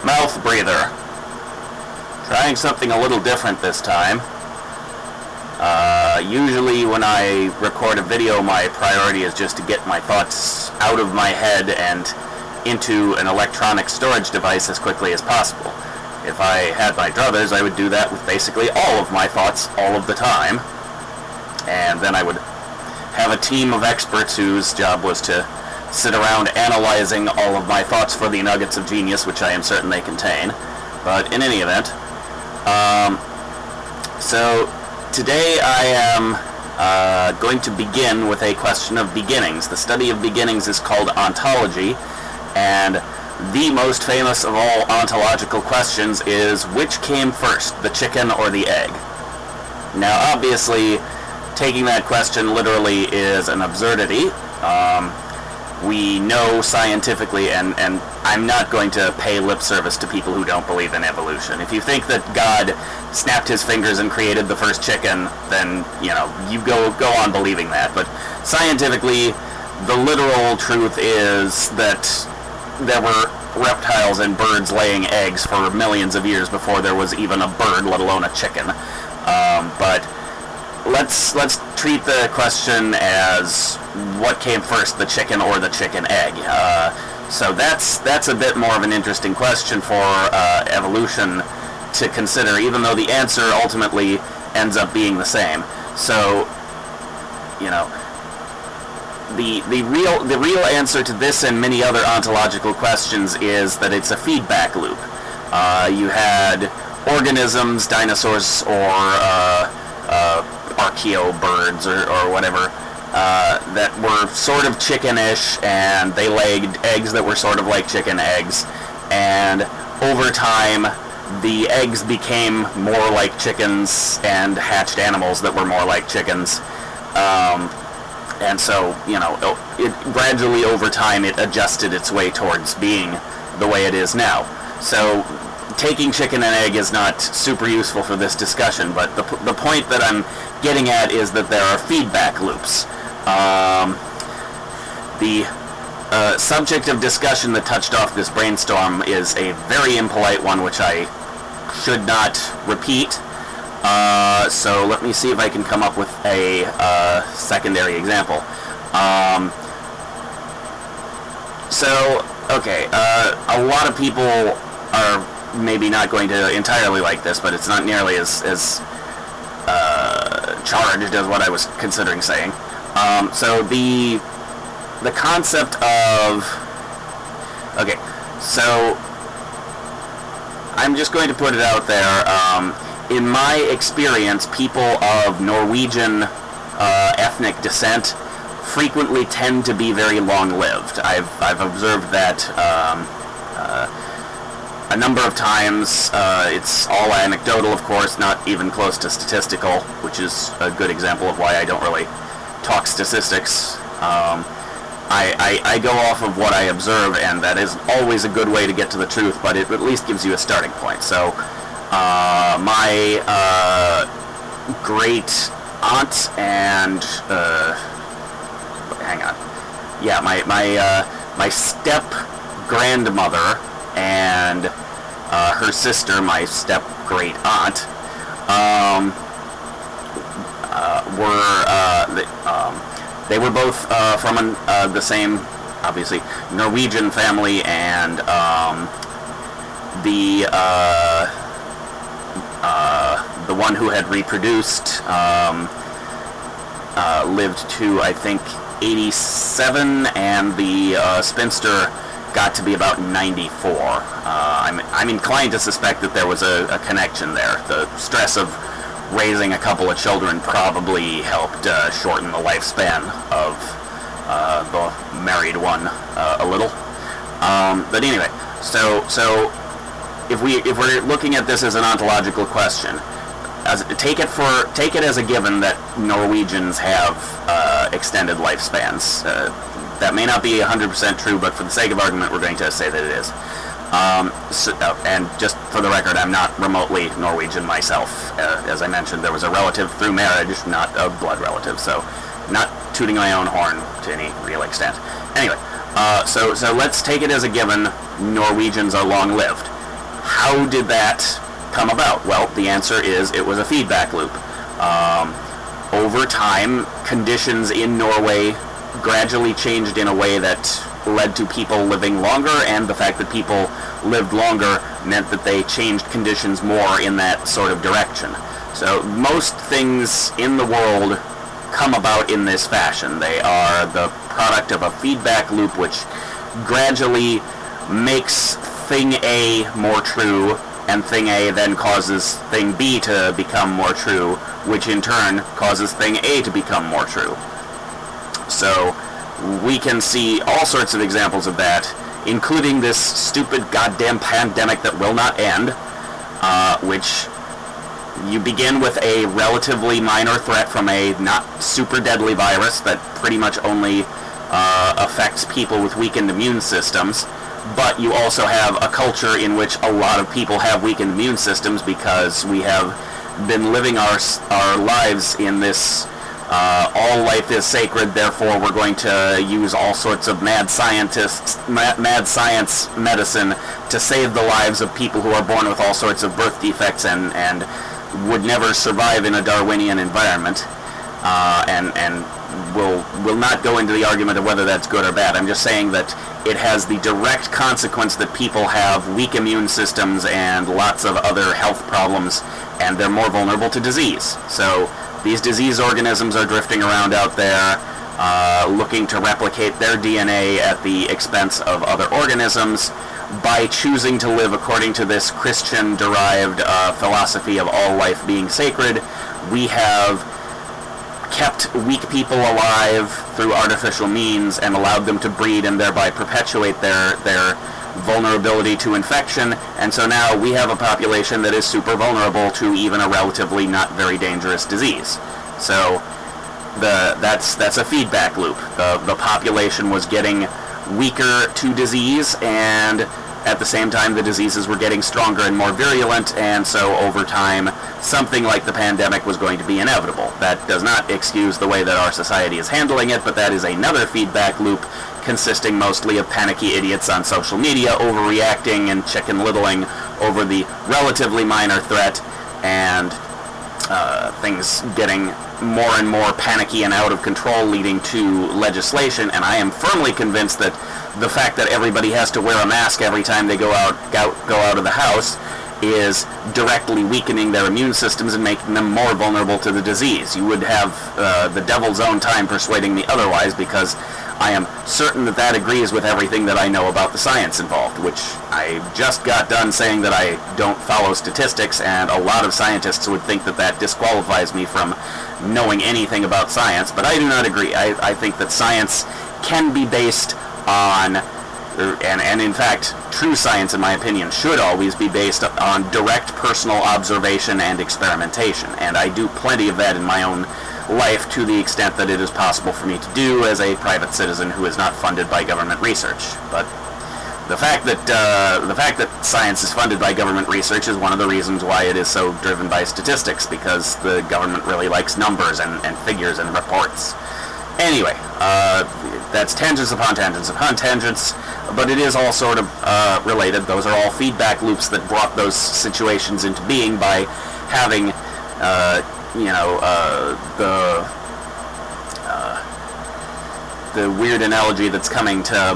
Mouth breather. Trying something a little different this time. Usually when I record a video, my priority is just to get my thoughts out of my head and into an electronic storage device as quickly as possible. If I had my druthers, I would do that with basically all of my thoughts all of the time. And then I would have a team of experts whose job was to sit around analyzing all of my thoughts for the nuggets of genius, which I am certain they contain. But in any event, so today I am going to begin with a question of beginnings. The study of beginnings is called ontology, and the most famous of all ontological questions is, which came first, the chicken or the egg? Now, obviously, taking that question literally is an absurdity. We know scientifically, and I'm not going to pay lip service to people who don't believe in evolution. If you think that God snapped his fingers and created the first chicken, then, you go on believing that. But scientifically, the literal truth is that there were reptiles and birds laying eggs for millions of years before there was even a bird, let alone a chicken. But let's treat the question as what came first, the chicken or the chicken egg. So that's a bit more of an interesting question for evolution to consider, even though the answer ultimately ends up being the same. So, the real answer to this and many other ontological questions is that it's a feedback loop. You had organisms, dinosaurs, or archaeo birds or whatever, that were sort of chicken-ish, and they laid eggs that were sort of like chicken eggs, and over time the eggs became more like chickens and hatched animals that were more like chickens. And so, it gradually over time it adjusted its way towards being the way it is now. So taking chicken and egg is not super useful for this discussion, but the point that I'm getting at is that there are feedback loops. The subject of discussion that touched off this brainstorm is a very impolite one, which I should not repeat. So let me see if I can come up with a secondary example. A lot of people are maybe not going to entirely like this, but it's not nearly as charged as what I was considering saying. So the concept of... Okay, so I'm just going to put it out there. In my experience, people of Norwegian ethnic descent frequently tend to be very long-lived. I've observed that a number of times. It's all anecdotal, of course, not even close to statistical, which is a good example of why I don't really talk statistics. I go off of what I observe, and that is always a good way to get to the truth, but it at least gives you a starting point. So my great aunt and my step grandmother and her sister, my step great aunt, they were both from the same, obviously, Norwegian family, and the one who had reproduced lived to, I think, 87, and the spinster got to be about 94. I'm inclined to suspect that there was a connection there. The stress of raising a couple of children probably helped shorten the lifespan of the married one a little. But anyway, so if we're looking at this as an ontological question, take it as a given that Norwegians have extended lifespans. That may not be 100% true, but for the sake of argument, we're going to say that it is. And just for the record, I'm not remotely Norwegian myself. As I mentioned, there was a relative through marriage, not a blood relative, so not tooting my own horn to any real extent. Anyway, so let's take it as a given Norwegians are long-lived. how did that come about? Well, the answer is it was a feedback loop. Over time, conditions in Norway gradually changed in a way that led to people living longer, and the fact that people lived longer meant that they changed conditions more in that sort of direction. So most things in the world come about in this fashion. They are the product of a feedback loop which gradually makes thing A more true, and thing A then causes thing B to become more true, which in turn causes thing A to become more true. So we can see all sorts of examples of that, including this stupid goddamn pandemic that will not end, which you begin with a relatively minor threat from a not super deadly virus that pretty much only affects people with weakened immune systems, but you also have a culture in which a lot of people have weakened immune systems because we have been living our lives in this all life is sacred, therefore we're going to use all sorts of mad science medicine to save the lives of people who are born with all sorts of birth defects and would never survive in a Darwinian environment, and will not go into the argument of whether that's good or bad. I'm just saying that it has the direct consequence that people have weak immune systems and lots of other health problems, and they're more vulnerable to disease. So these disease organisms are drifting around out there, looking to replicate their DNA at the expense of other organisms by choosing to live according to this Christian-derived philosophy of all life being sacred. We have kept weak people alive through artificial means and allowed them to breed and thereby perpetuate their vulnerability to infection, and so now we have a population that is super vulnerable to even a relatively not very dangerous disease. So that's a feedback loop. The population was getting weaker to disease, and at the same time the diseases were getting stronger and more virulent, and so over time something like the pandemic was going to be inevitable. That does not excuse the way that our society is handling it, but that is another feedback loop consisting mostly of panicky idiots on social media overreacting and chicken littling over the relatively minor threat, and things getting more and more panicky and out of control, leading to legislation. And I am firmly convinced that the fact that everybody has to wear a mask every time they go out of the house is directly weakening their immune systems and making them more vulnerable to the disease. You would have the devil's own time persuading me otherwise, because I am certain that that agrees with everything that I know about the science involved, which I just got done saying that I don't follow statistics, and a lot of scientists would think that that disqualifies me from knowing anything about science, but I do not agree. I think that science can be based on, and in fact, true science, in my opinion, should always be based on direct personal observation and experimentation, and I do plenty of that in my own life to the extent that it is possible for me to do as a private citizen who is not funded by government research. But the fact that science is funded by government research is one of the reasons why it is so driven by statistics, because the government really likes numbers and figures and reports. Anyway, that's tangents upon tangents upon tangents, but it is all sort of related. Those are all feedback loops that brought those situations into being by having the weird analogy that's coming to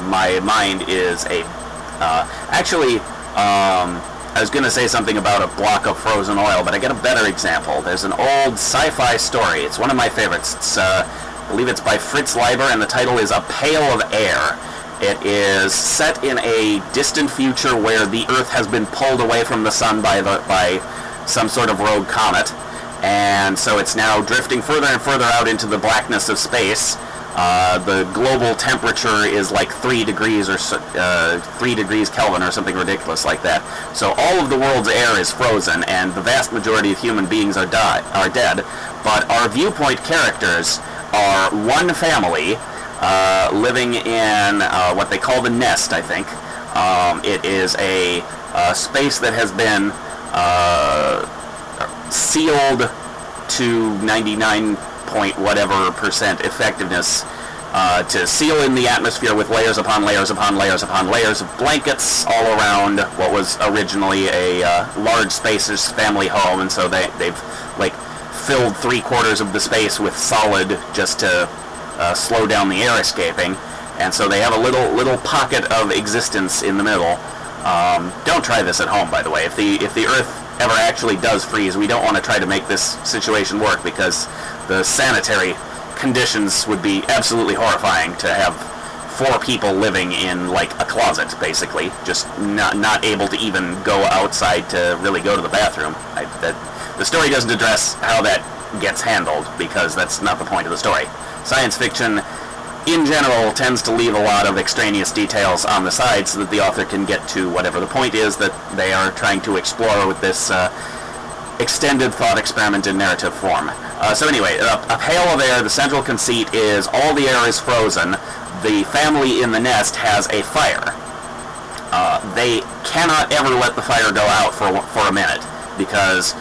my mind is I was going to say something about a block of frozen oil, but I got a better example. There's an old sci-fi story. It's one of my favorites. It's, I believe it's by Fritz Leiber, and the title is A Pail of Air. It is set in a distant future where the Earth has been pulled away from the sun by some sort of rogue comet, and so it's now drifting further and further out into the blackness of space. The global temperature is like 3 degrees or 3 degrees Kelvin or something ridiculous like that. So all of the world's air is frozen, and the vast majority of human beings are dead. But our viewpoint characters are one family living in what they call the nest, I think. It is a space that has been sealed to 99 point whatever % effectiveness to seal in the atmosphere with layers upon layers upon layers upon layers of blankets all around what was originally a large spacious family home, and so they've like filled 3/4 of the space with solid just to slow down the air escaping, and so they have a little pocket of existence in the middle. Don't try this at home, by the way. If the Earth ever actually does freeze, we don't want to try to make this situation work, because the sanitary conditions would be absolutely horrifying. To have 4 people living in like a closet, basically, just not able to even go outside to really go to the bathroom. The story doesn't address how that gets handled, because that's not the point of the story. Science fiction in general tends to leave a lot of extraneous details on the side so that the author can get to whatever the point is that they are trying to explore with this extended thought experiment in narrative form. So anyway, a pail of air, the central conceit is all the air is frozen. The family in the nest has a fire. They cannot ever let the fire go out for a minute, because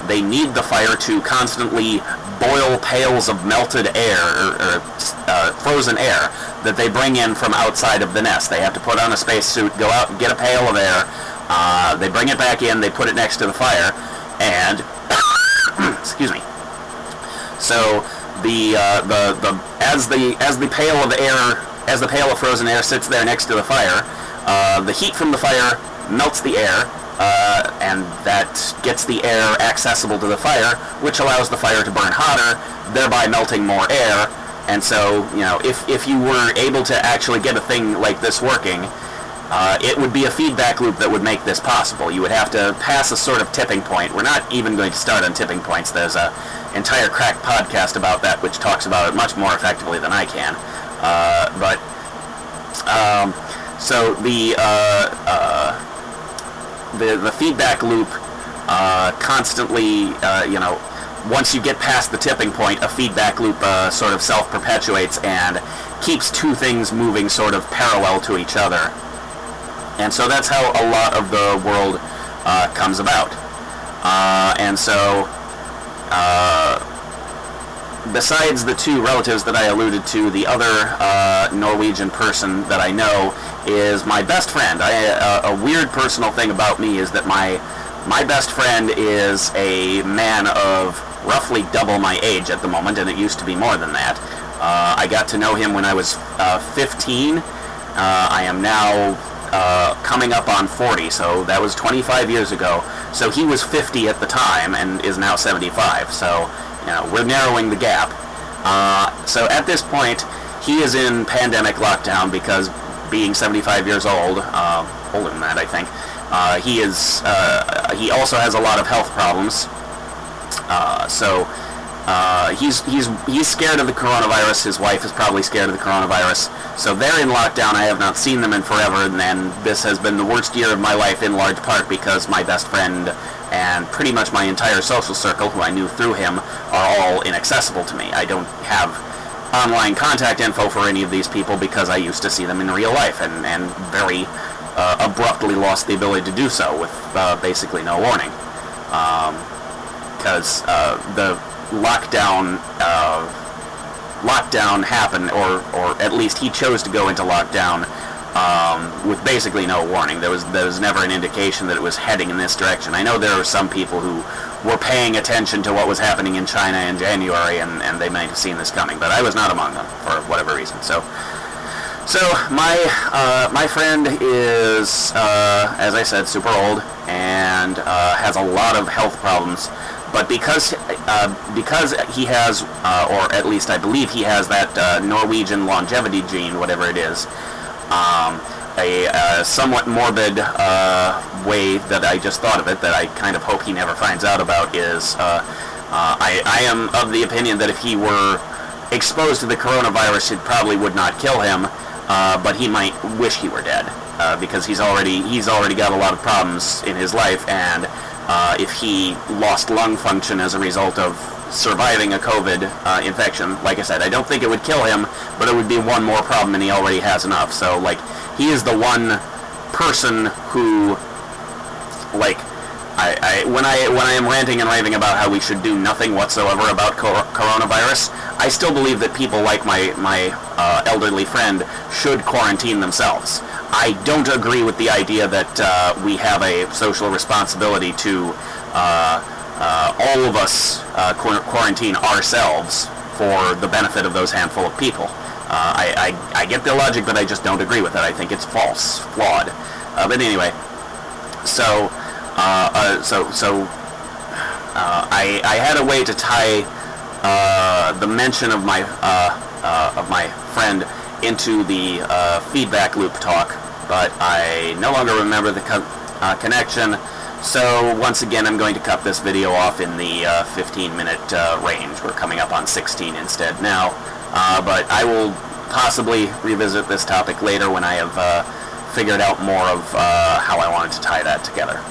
they need the fire to constantly boil pails of melted air, or frozen air, that they bring in from outside of the nest. They have to put on a spacesuit, go out and get a pail of air, they bring it back in, they put it next to the fire, and excuse me. So as the pail of frozen air sits there next to the fire, the heat from the fire melts the air, and that gets the air accessible to the fire, which allows the fire to burn hotter, thereby melting more air. And so, if you were able to actually get a thing like this working, it would be a feedback loop that would make this possible. You would have to pass a sort of tipping point. We're not even going to start on tipping points. There's an entire crack podcast about that, which talks about it much more effectively than I can. So the feedback loop constantly, once you get past the tipping point, a feedback loop sort of self-perpetuates and keeps 2 things moving sort of parallel to each other. And so that's how a lot of the world comes about. And so, besides the 2 relatives that I alluded to, the other Norwegian person that I know is my best friend. A weird personal thing about me is that my best friend is a man of roughly double my age at the moment, and it used to be more than that. I got to know him when I was 15. I am now coming up on 40, so that was 25 years ago. So he was 50 at the time and is now 75, so we're narrowing the gap. So at this point, he is in pandemic lockdown because, being 75 years old, older than that I think, he also has a lot of health problems. He's scared of the coronavirus. His wife is probably scared of the coronavirus. So they're in lockdown. I have not seen them in forever, and this has been the worst year of my life, in large part because my best friend and pretty much my entire social circle, who I knew through him, are all inaccessible to me. I don't have online contact info for any of these people because I used to see them in real life, and very abruptly lost the ability to do so with basically no warning. Because the lockdown happened, or at least he chose to go into lockdown with basically no warning. There was never an indication that it was heading in this direction. I know there were some people who were paying attention to what was happening in China in January, and they might have seen this coming, but I was not among them for whatever reason. So my friend is, as I said, super old and has a lot of health problems. But because he has, or at least I believe he has, that Norwegian longevity gene, whatever it is, a somewhat morbid way that I just thought of it, that I kind of hope he never finds out about, is I am of the opinion that if he were exposed to the coronavirus, it probably would not kill him, but he might wish he were dead, because he's already got a lot of problems in his life, and if he lost lung function as a result of surviving a COVID infection, like I said, I don't think it would kill him, but it would be one more problem, and he already has enough. So, he is the one person who, when I am ranting and raving about how we should do nothing whatsoever about coronavirus, I still believe that people like my elderly friend should quarantine themselves. I don't agree with the idea that we have a social responsibility to all of us quarantine ourselves for the benefit of those handful of people. I get the logic, but I just don't agree with it. I think it's false, flawed. But anyway, so I had a way to tie the mention of my friend into the feedback loop talk, but I no longer remember the connection. So once again, I'm going to cut this video off in the 15-minute range. We're coming up on 16 instead now, but I will possibly revisit this topic later when I have figured out more of how I wanted to tie that together.